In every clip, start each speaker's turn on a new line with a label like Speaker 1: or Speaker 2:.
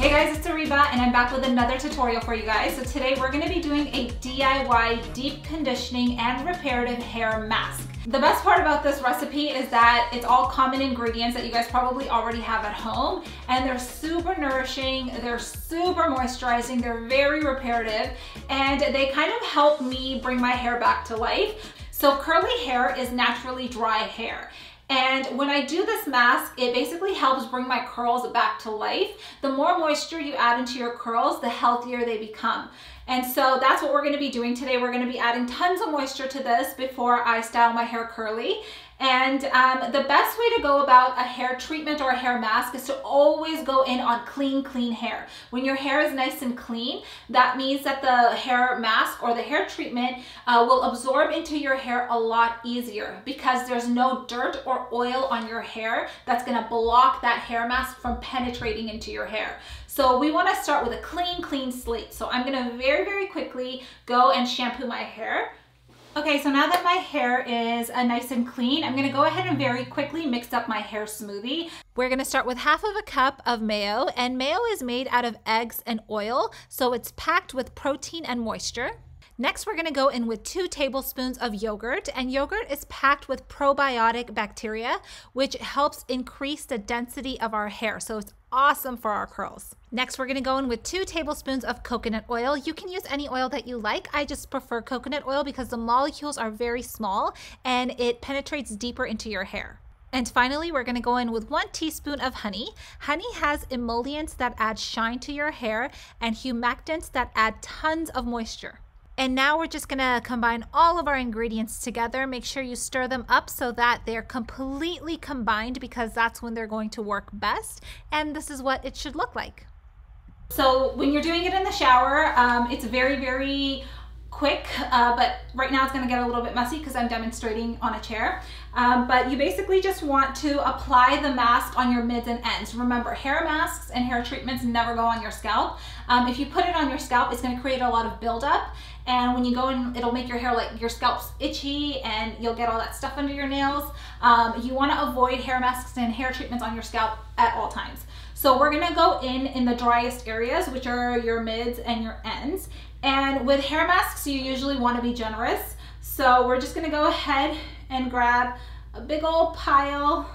Speaker 1: Hey guys, it's Ariba and I'm back with another tutorial for you guys. So today we're going to be doing a DIY deep conditioning and reparative hair mask. The best part about this recipe is that it's all common ingredients that you guys probably already have at home, and they're super nourishing, they're super moisturizing, they're very reparative, and they kind of help me bring my hair back to life. So curly hair is naturally dry hair. And when I do this mask, it basically helps bring my curls back to life. The more moisture you add into your curls, the healthier they become. And so that's what we're going to be doing today. We're going to be adding tons of moisture to this before I style my hair curly. And the best way to go about a hair treatment or a hair mask is to always go in on clean hair. When your hair is nice and clean, that means that the hair mask or the hair treatment will absorb into your hair a lot easier because there's no dirt or oil on your hair that's going to block that hair mask from penetrating into your hair. So we want to start with a clean slate. So I'm going to very quickly go and shampoo my hair. Okay, so now that my hair is nice and clean, I'm gonna go ahead and very quickly mix up my hair smoothie. We're gonna start with half of a cup of mayo, and mayo is made out of eggs and oil, so it's packed with protein and moisture. Next, we're gonna go in with 2 tablespoons of yogurt, and yogurt is packed with probiotic bacteria, which helps increase the density of our hair, so it's awesome for our curls. Next, we're gonna go in with 2 tablespoons of coconut oil. You can use any oil that you like. I just prefer coconut oil because the molecules are very small and it penetrates deeper into your hair. And finally, we're gonna go in with 1 teaspoon of honey. Honey has emollients that add shine to your hair and humectants that add tons of moisture. And now we're just gonna combine all of our ingredients together. Make sure you stir them up so that they're completely combined because that's when they're going to work best. And this is what it should look like. So when you're doing it in the shower, it's very quick, but right now it's gonna get a little bit messy because I'm demonstrating on a chair. But you basically just want to apply the mask on your mids and ends. Remember, hair masks and hair treatments never go on your scalp. If you put it on your scalp, it's gonna create a lot of buildup. And when you go in, it'll make your hair like your scalp's itchy and you'll get all that stuff under your nails. You wanna avoid hair masks and hair treatments on your scalp at all times. So we're gonna go in the driest areas, which are your mids and your ends. And with hair masks, you usually wanna be generous. So we're just gonna go ahead and grab a big old pile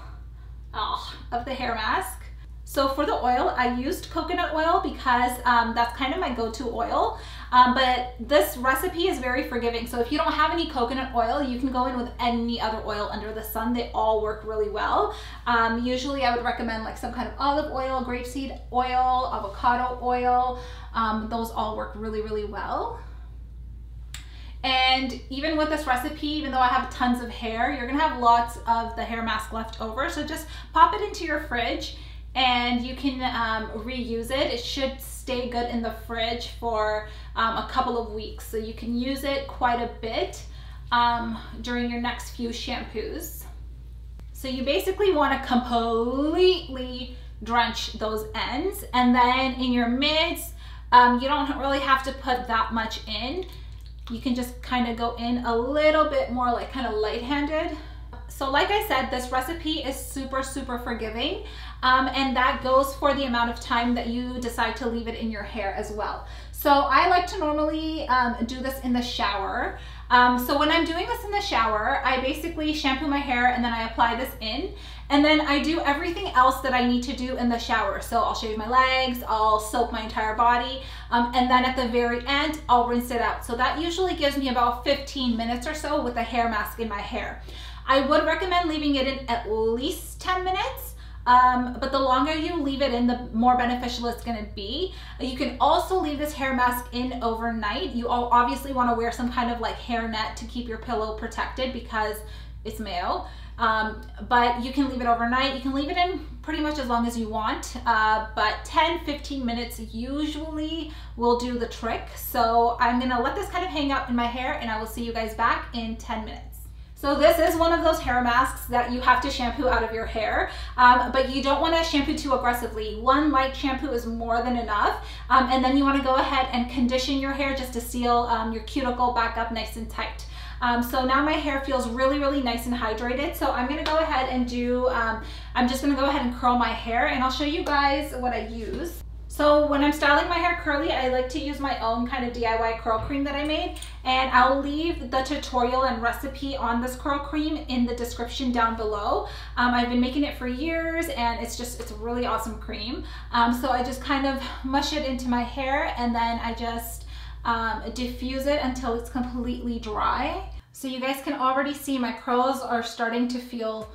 Speaker 1: of the hair mask. So for the oil, I used coconut oil because that's kind of my go-to oil. But this recipe is very forgiving. So if you don't have any coconut oil, you can go in with any other oil under the sun. They all work really well. Usually I would recommend like some kind of olive oil, grapeseed oil, avocado oil. Those all work really well. And even with this recipe, even though I have tons of hair, you're gonna have lots of the hair mask left over. So just pop it into your fridge and you can reuse it. It should stay good in the fridge for a couple of weeks. So you can use it quite a bit during your next few shampoos. So you basically wanna completely drench those ends. And then in your mids, you don't really have to put that much in. You can just kind of go in a little bit more like kind of light-handed. So like I said, this recipe is super forgiving, and that goes for the amount of time that you decide to leave it in your hair as well. So I like to normally do this in the shower. So when I'm doing this in the shower, I basically shampoo my hair and then I apply this in. And then I do everything else that I need to do in the shower. So I'll shave my legs, I'll soap my entire body, and then at the very end, I'll rinse it out. So that usually gives me about 15 minutes or so with a hair mask in my hair. I would recommend leaving it in at least 10 minutes. But the longer you leave it in, the more beneficial it's gonna be. You can also leave this hair mask in overnight. You all obviously wanna wear some kind of like hair net to keep your pillow protected because it's mayo. But you can leave it overnight. You can leave it in pretty much as long as you want, but 10-15 minutes usually will do the trick. So I'm gonna let this kind of hang out in my hair and I will see you guys back in 10 minutes. So this is one of those hair masks that you have to shampoo out of your hair, but you don't want to shampoo too aggressively. 1 light shampoo is more than enough, and then you want to go ahead and condition your hair just to seal your cuticle back up nice and tight. So now my hair feels really nice and hydrated. So I'm gonna go ahead and do, I'm just gonna go ahead and curl my hair and I'll show you guys what I use. So when I'm styling my hair curly, I like to use my own kind of DIY curl cream that I made, and I'll leave the tutorial and recipe on this curl cream in the description down below. I've been making it for years, and it's a really awesome cream. So I just kind of mush it into my hair, and then I just diffuse it until it's completely dry. So you guys can already see my curls are starting to feel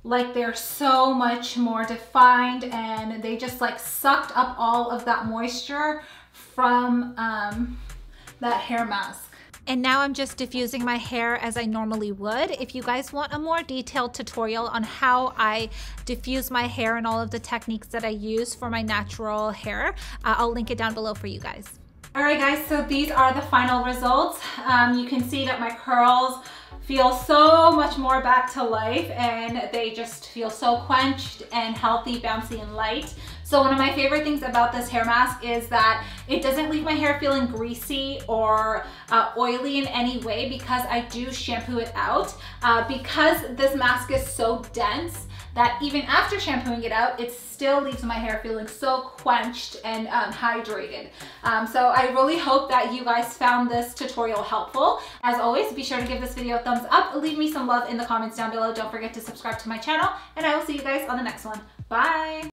Speaker 1: like they're so much more defined, and they just like sucked up all of that moisture from that hair mask. And now I'm just diffusing my hair as I normally would. If you guys want a more detailed tutorial on how I diffuse my hair and all of the techniques that I use for my natural hair, I'll link it down below for you guys. All right guys, so these are the final results. You can see that my curls feel so much more back to life, and they just feel so quenched and healthy, bouncy, and light. So one of my favorite things about this hair mask is that it doesn't leave my hair feeling greasy or oily in any way, because I do shampoo it out. Because this mask is so dense that even after shampooing it out, it still leaves my hair feeling so quenched and hydrated. So I really hope that you guys found this tutorial helpful. As always, be sure to give this video a thumbs up, leave me some love in the comments down below. Don't forget to subscribe to my channel, and I will see you guys on the next one. Bye!